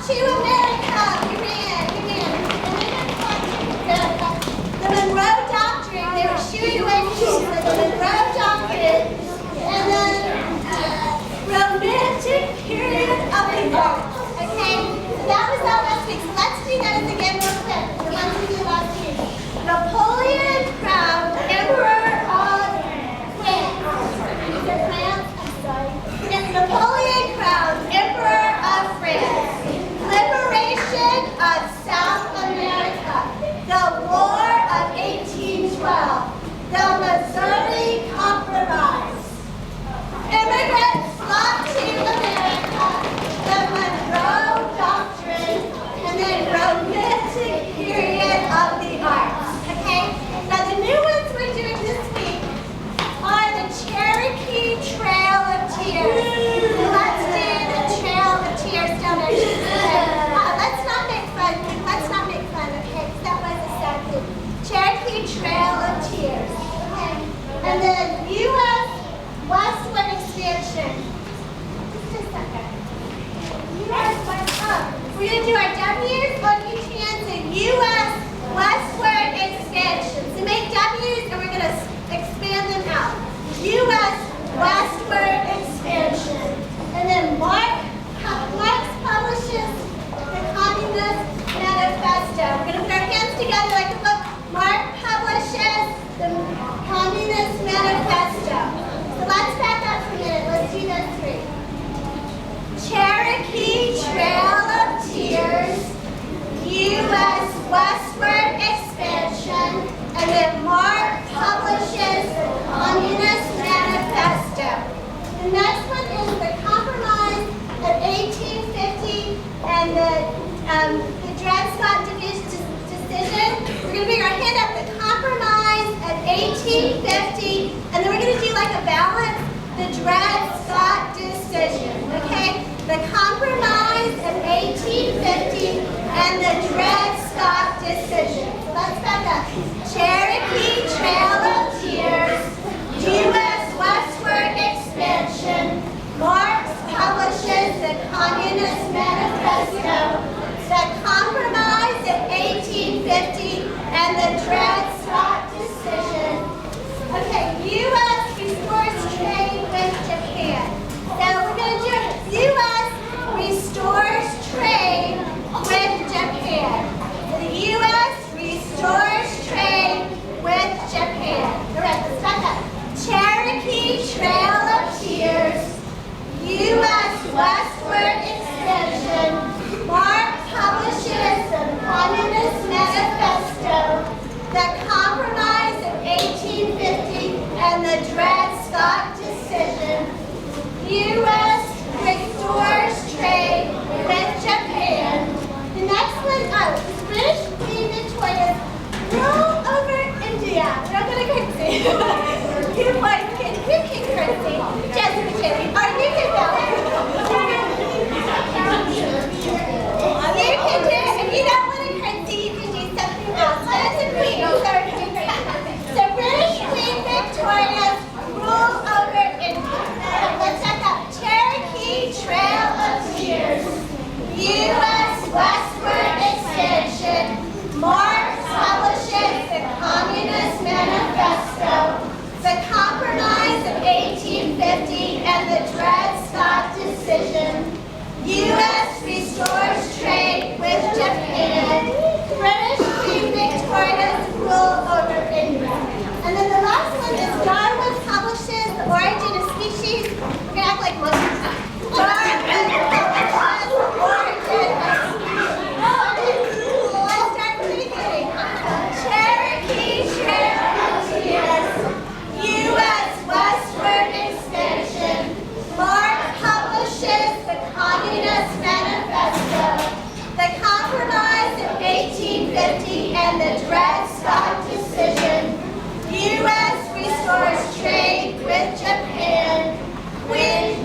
to America. We ran. And then flocked to America. The Monroe Doctrine, they were shooing away people for the Monroe Doctrine. And then romantic period of the earth. Okay? So that was all last week. So let's do those again real quick. The ones we did last week. Napoleon crowned Emperor of France. Is it France? I'm sorry. It's Napoleon crowned Emperor of France. Liberation of South America. The War of 1812. The Missouri Compromise. Immigrants flocked to America. The Monroe Doctrine. And then romantic period of the arts. Okay? Now the new ones we're doing this week are the Cherokee Trail of Tears. So let's do the Trail of Tears down there. Let's not make fun. Let's not make fun, okay? Because that was a sad thing. Cherokee Trail of Tears. Okay? And then U.S. westward expansion. Just a second. U.S. westward. We're going to do our W's on each hand. So U.S. westward expansion. So make W's and we're going to expand them out. U.S. westward expansion. And then Marx publishes the Communist Manifesto. We're going to put our hands together like a book. Marx publishes the Communist Manifesto. So let's back up for a minute. Let's do those three. Cherokee Trail of Tears, U.S. westward expansion, and then Marx publishes the Communist Manifesto. The next one is the Compromise of 1850 and the Dred Scott decision. We're going to bring our hand up, the Compromise of 1850, and then we're going to do like a balance, the Dred Scott decision, okay? The Compromise of 1850 and the Dred Scott decision. So let's back up. Cherokee Trail of Tears, U.S. westward expansion, Marx publishes the Communist Manifesto, the Compromise of 1850 and the Dred Scott decision. Okay, U.S. restores trade with Japan. So we're going to do U.S. restores trade with Japan. The U.S. restores trade with Japan. All right, let's back up. Cherokee Trail of Tears, U.S. westward expansion, Marx publishes the Communist Manifesto, the Compromise of 1850, and the Dred Scott decision. U.S. restores trade with Japan. The next one, is British being victorious, rule over India. We're not going to curtsy. You boys can curtsy. Jessica can. Or you can go. You can do it. If you don't want to curtsy, you can do something else. That's a queen. So British Queen victorious, rule over India. Let's check out Cherokee Trail of Tears, U.S. westward expansion, Marx publishes the Communist Manifesto, the Compromise of 1850 and the Dred Scott decision, U.S. restores trade with Japan, British Queen victorious, rule over India. And then the last one is Darwin publishes The Origin of Species. We're going to act like monkeys. Darwin publishes The Origin of Species. Let's start from the beginning. Cherokee Trail of Tears, U.S. westward expansion, Marx publishes the Communist Manifesto, the Compromise of 1850 and the Dred Scott decision, U.S. restores trade with Japan, Queen